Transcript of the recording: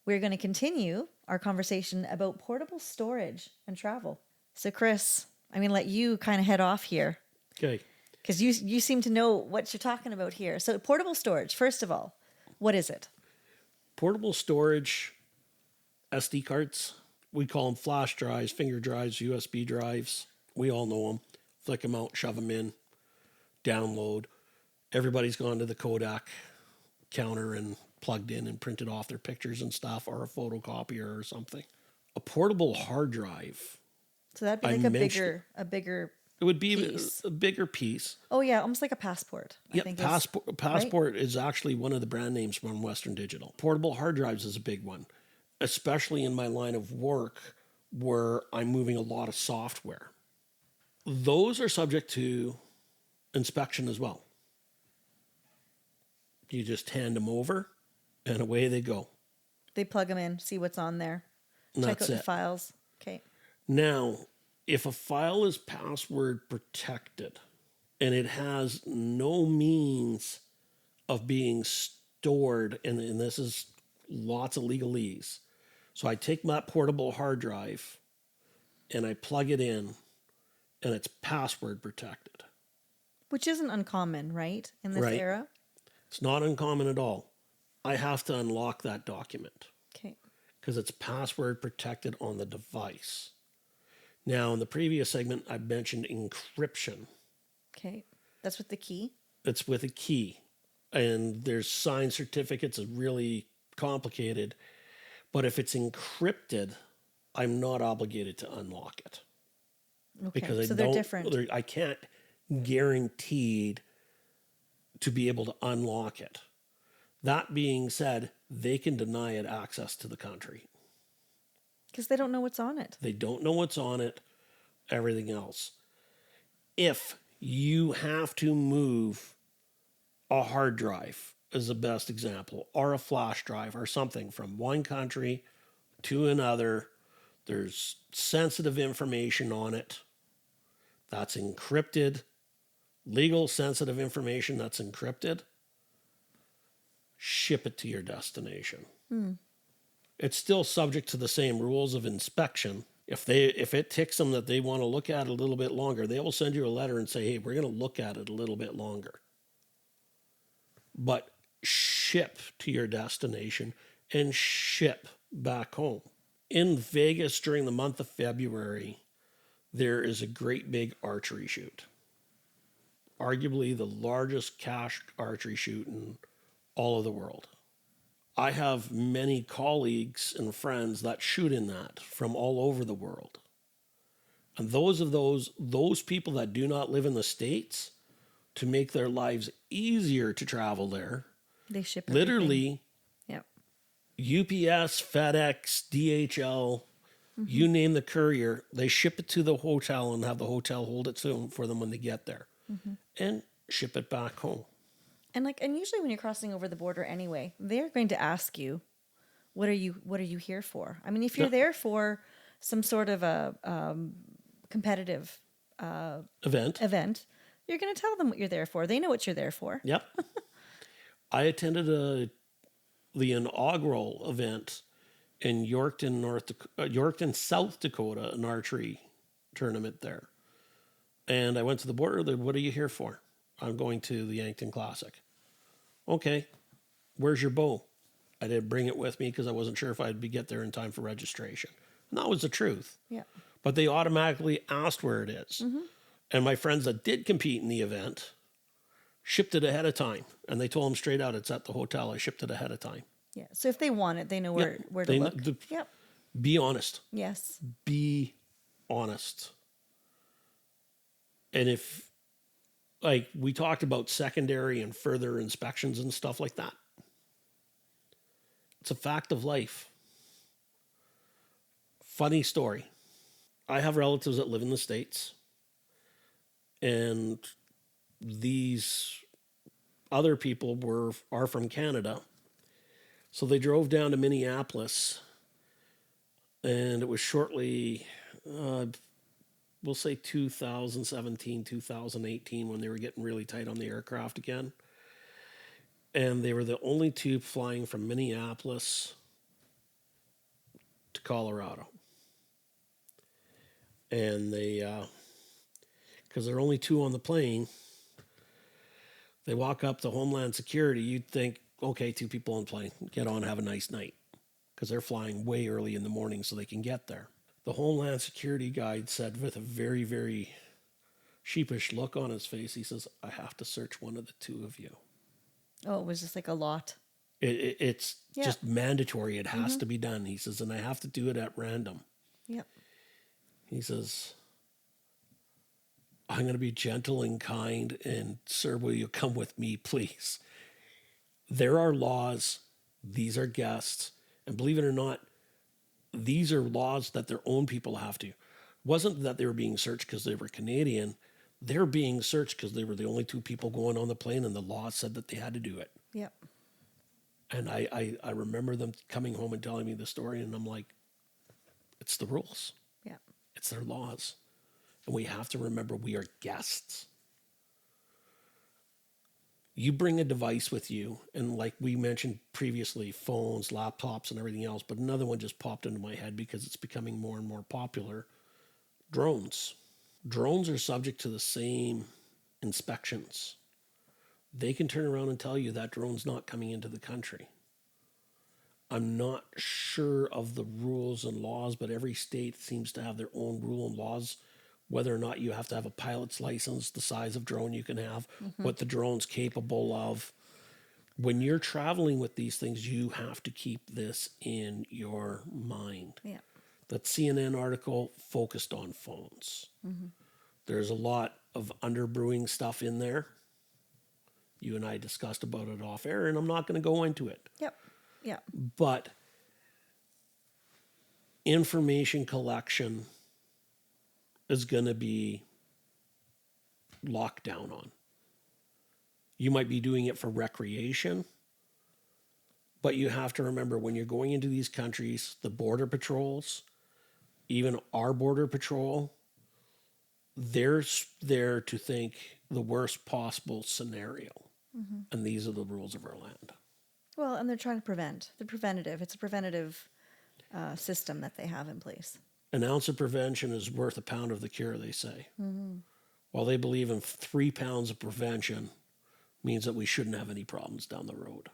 we're going to continue our conversation about portable storage and travel. So, Chris, I'm going to let you kind of head off here Okay. because you seem to know what you're talking about here. So, portable storage, first of all, what is it? Portable storage, SD cards. We call them flash drives, finger drives, USB drives. We all know them. Flick them out, shove them in, download. Everybody's gone to the Kodak counter and plugged in and printed off their pictures and stuff, or a photocopier or something. A portable hard drive. So that'd be I like a mentioned- bigger. It would be piece. a bigger piece. Oh yeah, almost like a passport. I Yep, think Passport is actually one of the brand names from Western Digital. Portable hard drives is a big one, especially in my line of work where I'm moving a lot of software. Those are subject to inspection as well. You just hand them over and away they go. They plug them in, see what's on there, And check that's out the it. files. Okay. Now, if a file is password protected and it has no means of being stored, and this is lots of legalese. So I take my portable hard drive and I plug it in and it's password protected. Which isn't uncommon, right? In this Right. era. It's not uncommon at all. I have to unlock that document Okay. because it's password protected on the device. Now, in the previous segment, I mentioned encryption. Okay. That's with the key. It's with a key. And there's signed certificates. It's really complicated. But if it's encrypted, I'm not obligated to unlock it. Okay. Because So they're different. I can't guaranteed to be able to unlock it. That being said, they can deny it access to the country. Because they don't know what's on it. They don't know what's on it, everything else. If you have to move a hard drive, is the best example, or a flash drive or something from one country to another, there's sensitive information on it that's encrypted, legal sensitive information that's encrypted, ship it to your destination. It's still subject to the same rules of inspection. If it ticks them that they want to look at it a little bit longer, they will send you a letter and say, hey, we're going to look at it a little bit longer. But ship to your destination and ship back home. In Vegas during the month of February, there is a great big archery shoot. Arguably the largest cash archery shoot in all of the world. I have many colleagues and friends that shoot in that from all over the world. And those people that do not live in the States, to make their lives easier to travel there, They ship everything. literally Yep. UPS, FedEx, DHL, you name the courier, they ship it to the hotel and have the hotel hold it for them when they get there and ship it back home. And usually when you're crossing over the border anyway, they're going to ask you, what are you here for? I mean, if you're there for some sort of a competitive event, you're going to tell them what you're there for. They know what you're there for. Yep. I attended the inaugural event in Yorkton, South Dakota, an archery tournament there. And I went to the border. What are you here for? I'm going to the Yankton Classic. Okay. Where's your bow? I didn't bring it with me because I wasn't sure if I'd get there in time for registration. And that was the truth. Yeah. But they automatically asked where it is. And my friends that did compete in the event shipped it ahead of time. And they told them straight out, it's at the hotel. I shipped it ahead of time. Yeah. So if they want it, they know where to They look. know- Yep. Be honest. Yes. Be honest. And if, like, we talked about secondary and further inspections and stuff like that, it's a fact of life. Funny story. I have relatives that live in the States, and these other people are from Canada. So they drove down to Minneapolis, and it was shortly, we'll say 2017, 2018, when they were getting really tight on the aircraft again. And they were the only two flying from Minneapolis Colorado. And they, because there are only 2 on the plane, they walk up to Homeland Security. You'd think, okay, 2 people on the plane, get on, have a nice night. Because they're flying way early in the morning so they can get there. The Homeland Security guide said with a very, very sheepish look on his face, he says, I have to search one of the 2 of you. Oh, it was just like a lot. It's just mandatory. It has to be done. He says, and I have to do it at random. Yep. He says, I'm going to be gentle and kind, and sir, will you come with me, please? There are laws. These are guests. And believe it or not, these are laws that their own people have to. It wasn't that they were being searched because they were Canadian. They're being searched because they were the only 2 people going on the plane, and the law said that they had to do it. Yep. And I remember them coming home and telling me the story, and I'm like, it's the rules. Yeah. It's their laws. And we have to remember we are guests. You bring a device with you, and like we mentioned previously, phones, laptops, and everything else, but another one just popped into my head because it's becoming more and more popular. Drones. Drones are subject to the same inspections. They can turn around and tell you that drone's not coming into the country. I'm not sure of the rules and laws, but every state seems to have their own rule and laws, whether or not you have to have a pilot's license, the size of drone you can have, what the drone's capable of. When you're traveling with these things, you have to keep this in your mind. Yeah. That CNN article focused on phones. There's a lot of underbrewing stuff in there. You and I discussed about it off air, and I'm not going to go into it. Yep. Yeah. But information collection is going to be locked down on. You might be doing it for recreation, but you have to remember when you're going into these countries, the border patrols, even our border patrol, they're there to think the worst possible scenario. And these are the rules of our land. Well, and they're trying to prevent. They're preventative. It's a preventative system that they have in place. An ounce of prevention is worth a pound of the cure, they say. While they believe in 3 pounds of prevention means that we shouldn't have any problems down the road.